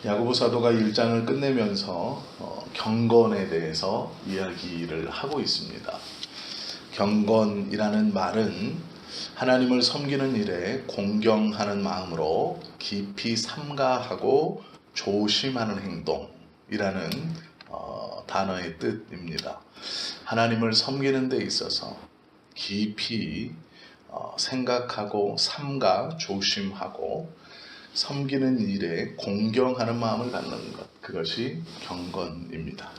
야고보 사도가 1장을 끝내면서 경건에 대해서 이야기를 하고 있습니다. 경건이라는 말은 하나님을 섬기는 일에 공경하는 마음으로 깊이 삼가하고 조심하는 행동이라는 단어의 뜻입니다. 하나님을 섬기는 데 있어서 깊이 생각하고 삼가 조심하고 섬기는 일에 공경하는 마음을 갖는 것, 그것이 경건입니다.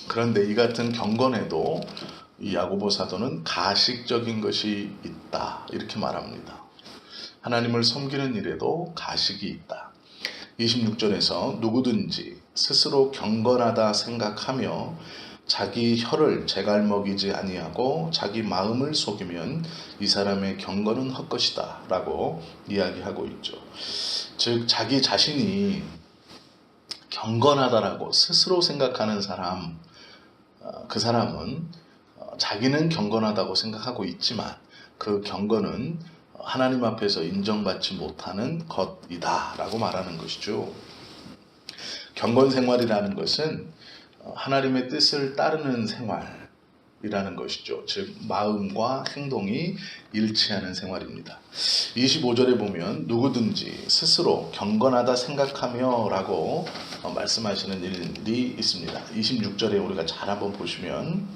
그런데 이 같은 경건에도 이 야고보 사도는 가식적인 것이 있다, 이렇게 말합니다. 하나님을 섬기는 일에도 가식이 있다. 26절에서 누구든지 스스로 경건하다 생각하며 자기 혀를 제갈먹이지 아니하고 자기 마음을 속이면 이 사람의 경건은 헛것이다 라고 이야기하고 있죠. 즉 자기 자신이 경건하다라고 스스로 생각하는 사람, 그 사람은 자기는 경건하다고 생각하고 있지만 그 경건은 하나님 앞에서 인정받지 못하는 것이다 라고 말하는 것이죠. 경건 생활이라는 것은 하나님의 뜻을 따르는 생활이라는 것이죠. 즉 마음과 행동이 일치하는 생활입니다. 25절에 보면 누구든지 스스로 경건하다 생각하며 라고 말씀하시는 일이 있습니다. 26절에 우리가 잘 한번 보시면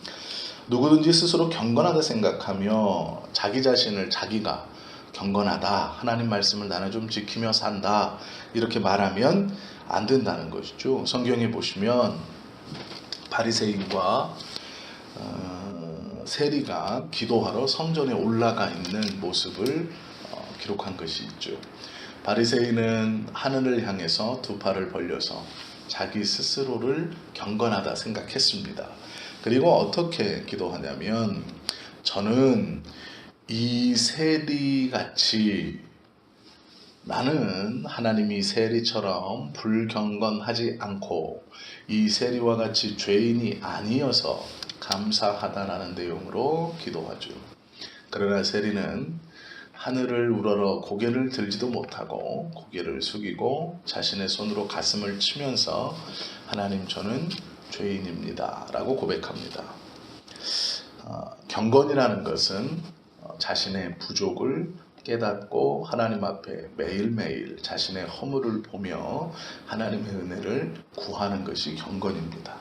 누구든지 스스로 경건하다 생각하며 자기 자신을 자기가 경건하다, 하나님 말씀을 나는 좀 지키며 산다, 이렇게 말하면 안 된다는 것이죠. 성경에 보시면 바리새인과 세리가 기도하러 성전에 올라가 있는 모습을 기록한 것이 있죠. 바리새인은 하늘을 향해서 두 팔을 벌려서 자기 스스로를 경건하다 생각했습니다. 그리고 어떻게 기도하냐면, 저는 이 세리같이, 나는 하나님이 세리처럼 불경건하지 않고 이 세리와 같이 죄인이 아니어서 감사하다라는 내용으로 기도하죠. 그러나 세리는 하늘을 우러러 고개를 들지도 못하고 고개를 숙이고 자신의 손으로 가슴을 치면서 하나님, 저는 죄인입니다 라고 고백합니다. 경건이라는 것은 자신의 부족을 깨닫고 하나님 앞에 매일매일 자신의 허물을 보며 하나님의 은혜를 구하는 것이 경건입니다.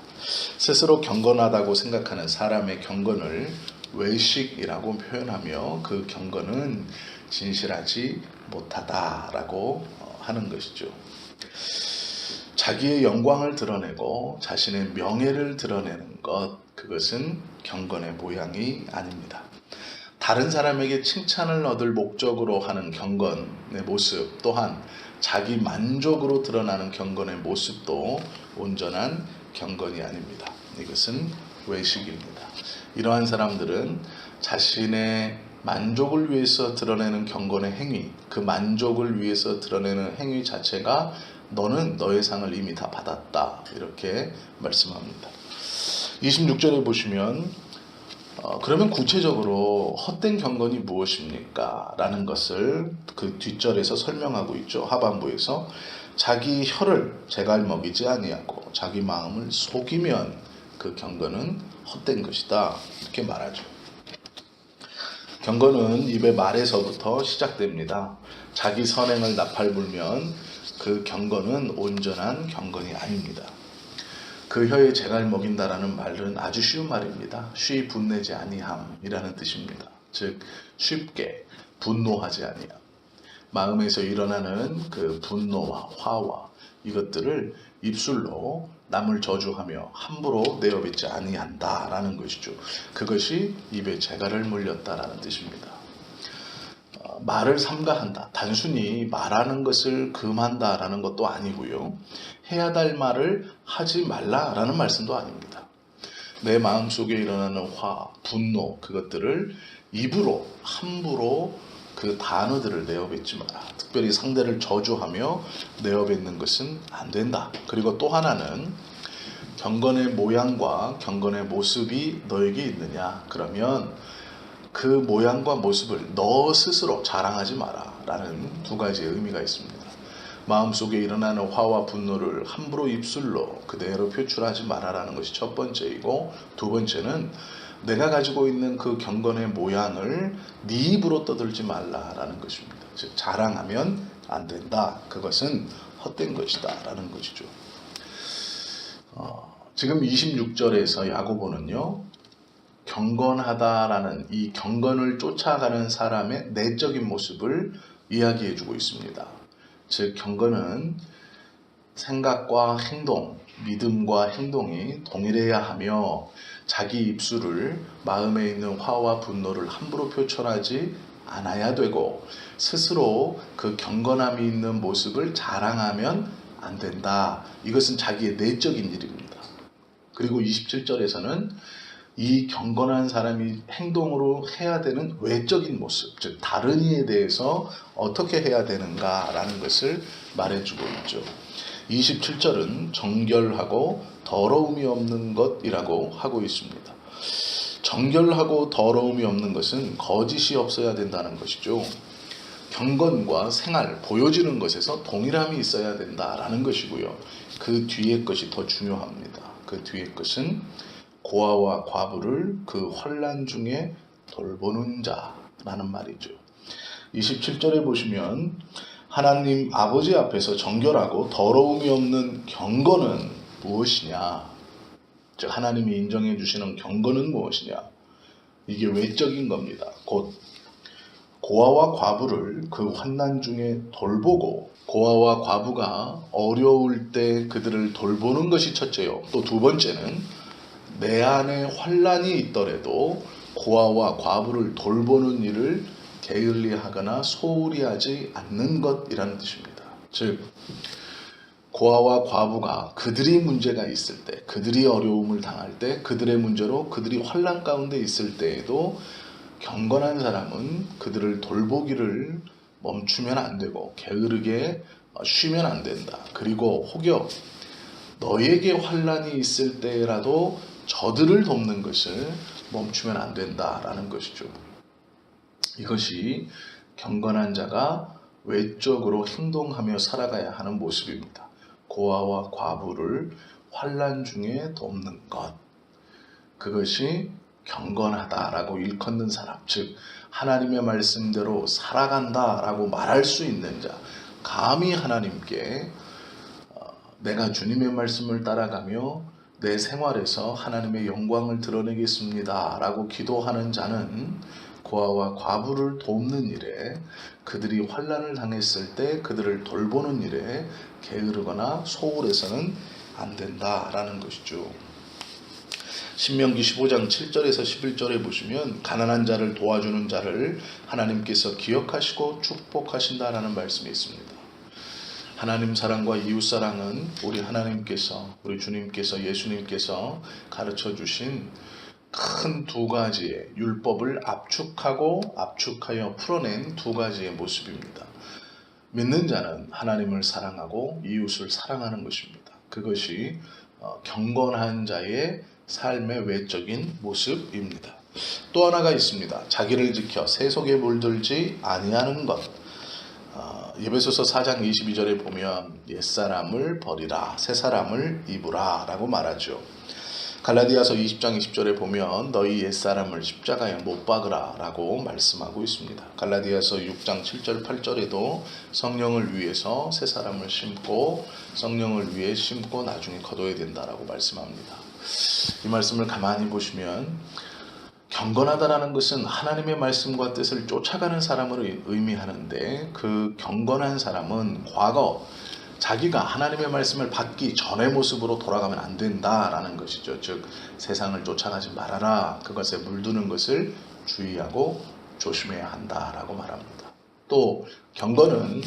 스스로 경건하다고 생각하는 사람의 경건을 외식이라고 표현하며 그 경건은 진실하지 못하다라고 하는 것이죠. 자기의 영광을 드러내고 자신의 명예를 드러내는 것, 그것은 경건의 모양이 아닙니다. 다른 사람에게 칭찬을 얻을 목적으로 하는 경건의 모습, 또한 자기 만족으로 드러나는 경건의 모습도 온전한 경건이 아닙니다. 이것은 외식입니다. 이러한 사람들은 자신의 만족을 위해서 드러내는 경건의 행위, 그 만족을 위해서 드러내는 행위 자체가 너는 너의 상을 이미 다 받았다, 이렇게 말씀합니다. 26절에 보시면 그러면 구체적으로 헛된 경건이 무엇입니까? 라는 것을 그 뒷절에서 설명하고 있죠. 하반부에서 자기 혀를 제갈먹이지 아니하고 자기 마음을 속이면 그 경건은 헛된 것이다, 이렇게 말하죠. 경건은 입의 말에서부터 시작됩니다. 자기 선행을 나팔불면 그 경건은 온전한 경건이 아닙니다. 그 혀에 재갈 먹인다라는 말은 아주 쉬운 말입니다. 쉬 분내지 아니함이라는 뜻입니다. 즉 쉽게 분노하지 아니함. 마음에서 일어나는 그 분노와 화와 이것들을 입술로 남을 저주하며 함부로 내어뱉지 아니한다라는 것이죠. 그것이 입에 재갈을 물렸다라는 뜻입니다. 말을 삼가한다, 단순히 말하는 것을 금한다라는 것도 아니고요, 해야 될 말을 하지 말라라는 말씀도 아닙니다. 내 마음속에 일어나는 화, 분노, 그것들을 입으로 함부로 그 단어들을 내어뱉지 마라. 특별히 상대를 저주하며 내어뱉는 것은 안 된다. 그리고 또 하나는 경건의 모양과 경건의 모습이 너에게 있느냐, 그러면 그 모양과 모습을 너 스스로 자랑하지 마라 라는 두 가지의 의미가 있습니다. 마음속에 일어나는 화와 분노를 함부로 입술로 그대로 표출하지 말아라는 것이 첫 번째이고, 두 번째는 내가 가지고 있는 그 경건의 모양을 네 입으로 떠들지 말라라는 것입니다. 즉 자랑하면 안 된다. 그것은 헛된 것이다 라는 것이죠. 지금 26절에서 야고보는요, 경건하다라는 이 경건을 쫓아가는 사람의 내적인 모습을 이야기해 주고 있습니다. 즉 경건은 생각과 행동, 믿음과 행동이 동일해야 하며 자기 입술을 마음에 있는 화와 분노를 함부로 표출하지 않아야 되고, 스스로 그 경건함이 있는 모습을 자랑하면 안 된다. 이것은 자기의 내적인 일입니다. 그리고 27절에서는 이 경건한 사람이 행동으로 해야 되는 외적인 모습, 즉 다른 이에 대해서 어떻게 해야 되는가라는 것을 말해주고 있죠. 27절은 정결하고 더러움이 없는 것이라고 하고 있습니다. 정결하고 더러움이 없는 것은 거짓이 없어야 된다는 것이죠. 경건과 생활, 보여지는 것에서 동일함이 있어야 된다라는 것이고요. 그 뒤에 것이 더 중요합니다. 그 뒤에 것은 고아와 과부를 그 환난 중에 돌보는 자라는 말이죠. 27절에 보시면 하나님 아버지 앞에서 정결하고 더러움이 없는 경건은 무엇이냐? 즉 하나님이 인정해 주시는 경건은 무엇이냐? 이게 외적인 겁니다. 곧 고아와 과부를 그 환난 중에 돌보고, 고아와 과부가 어려울 때 그들을 돌보는 것이 첫째요. 또 두 번째는 내 안에 환난이 있더라도 고아와 과부를 돌보는 일을 게을리하거나 소홀히 하지 않는 것이라는 뜻입니다. 즉 고아와 과부가 그들이 문제가 있을 때, 그들이 어려움을 당할 때, 그들의 문제로 그들이 환난 가운데 있을 때에도 경건한 사람은 그들을 돌보기를 멈추면 안 되고 게으르게 쉬면 안 된다. 그리고 혹여 너에게 환난이 있을 때라도 저들을 돕는 것을 멈추면 안 된다라는 것이죠. 이것이 경건한 자가 외적으로 행동하며 살아가야 하는 모습입니다. 고아와 과부를 환난 중에 돕는 것, 그것이 경건하다라고 일컫는 사람, 즉 하나님의 말씀대로 살아간다라고 말할 수 있는 자, 감히 하나님께 내가 주님의 말씀을 따라가며 내 생활에서 하나님의 영광을 드러내겠습니다 라고 기도하는 자는 고아와 과부를 돕는 일에, 그들이 환난을 당했을 때 그들을 돌보는 일에 게으르거나 소홀해서는 안 된다라는 것이죠. 신명기 15장 7절에서 11절에 보시면 가난한 자를 도와주는 자를 하나님께서 기억하시고 축복하신다라는 말씀이 있습니다. 하나님 사랑과 이웃 사랑은 우리 하나님께서, 우리 주님께서, 예수님께서 가르쳐 주신 큰 두 가지의 율법을 압축하여 풀어낸 두 가지의 모습입니다. 믿는 자는 하나님을 사랑하고 이웃을 사랑하는 것입니다. 그것이 경건한 자의 삶의 외적인 모습입니다. 또 하나가 있습니다. 자기를 지켜 세속에 물들지 아니하는 것. 에베소서 4장 22절에 보면 옛사람을 버리라, 새사람을 입으라 라고 말하죠. 갈라디아서 20장 20절에 보면 너희 옛사람을 십자가에 못 박으라 라고 말씀하고 있습니다. 갈라디아서 6장 7절 8절에도 성령을 위해서 새사람을 심고 성령을 위해 심고 나중에 거둬야 된다라고 말씀합니다. 이 말씀을 가만히 보시면 경건하다라는 것은 하나님의 말씀과 뜻을 쫓아가는 사람을 의미하는데, 그 경건한 사람은 과거 자기가 하나님의 말씀을 받기 전의 모습으로 돌아가면 안 된다라는 것이죠. 즉 세상을 쫓아가지 말아라, 그것에 물드는 것을 주의하고 조심해야 한다라고 말합니다. 또 경건은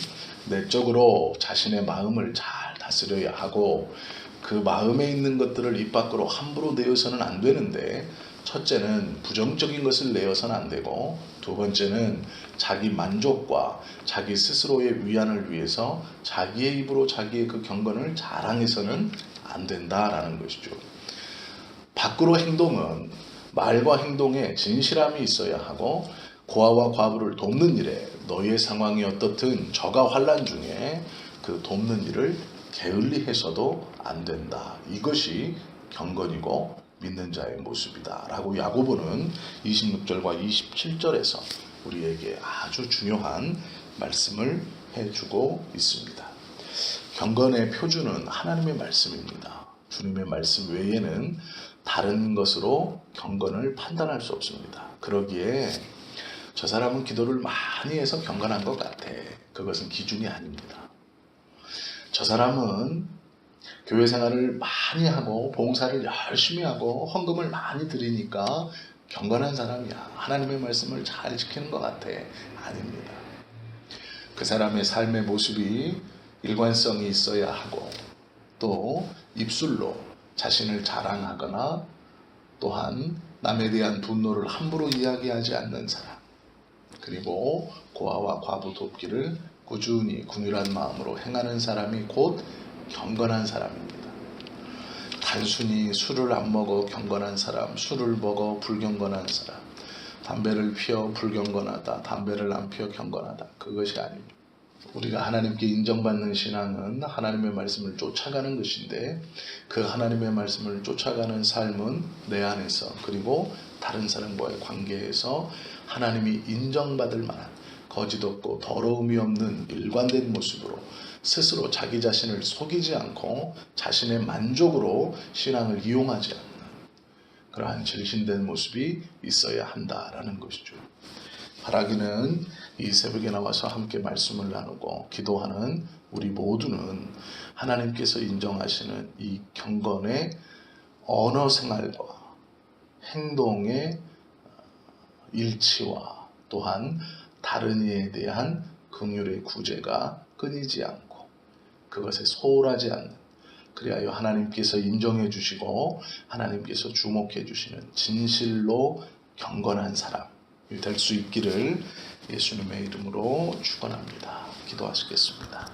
내적으로 자신의 마음을 잘 다스려야 하고, 그 마음에 있는 것들을 입 밖으로 함부로 내어서는 안 되는데, 첫째는 부정적인 것을 내어서는 안 되고, 두 번째는 자기 만족과 자기 스스로의 위안을 위해서 자기의 입으로 자기의 그 경건을 자랑해서는 안 된다라는 것이죠. 밖으로 행동은 말과 행동에 진실함이 있어야 하고, 고아와 과부를 돕는 일에 너희의 상황이 어떻든 저가 환난 중에 그 돕는 일을 게을리해서도 안 된다. 이것이 경건이고 믿는 자의 모습이다 라고 야고보는 26절과 27절에서 우리에게 아주 중요한 말씀을 해주고 있습니다. 경건의 표준은 하나님의 말씀입니다. 주님의 말씀 외에는 다른 것으로 경건을 판단할 수 없습니다. 그러기에 저 사람은 기도를 많이 해서 경건한 것 같아. 그것은 기준이 아닙니다. 저 사람은 교회 생활을 많이 하고 봉사를 열심히 하고 헌금을 많이 드리니까 경건한 사람이야. 하나님의 말씀을 잘 지키는 것 같아. 아닙니다. 그 사람의 삶의 모습이 일관성이 있어야 하고 또 입술로 자신을 자랑하거나 또한 남에 대한 분노를 함부로 이야기하지 않는 사람, 그리고 고아와 과부 돕기를 꾸준히 긍휼한 마음으로 행하는 사람이 곧 경건한 사람입니다. 단순히 술을 안 먹어 경건한 사람, 술을 먹어 불경건한 사람, 담배를 피워 불경건하다, 담배를 안 피워 경건하다, 그것이 아닙니다. 우리가 하나님께 인정받는 신앙은 하나님의 말씀을 쫓아가는 것인데, 그 하나님의 말씀을 쫓아가는 삶은 내 안에서 그리고 다른 사람과의 관계에서 하나님이 인정받을 만한 거짓 없고 더러움이 없는 일관된 모습으로 스스로 자기 자신을 속이지 않고 자신의 만족으로 신앙을 이용하지 않는 그러한 질신된 모습이 있어야 한다라는 것이죠. 바라기는 이 새벽에 나와서 함께 말씀을 나누고 기도하는 우리 모두는 하나님께서 인정하시는 이 경건의 언어 생활과 행동의 일치와 또한 다른 이에 대한 긍휼의 구제가 끊이지 않고 그것에 소홀하지 않는, 그리하여 하나님께서 인정해 주시고 하나님께서 주목해 주시는 진실로 경건한 사람이 될 수 있기를 예수님의 이름으로 축원합니다. 기도하시겠습니다.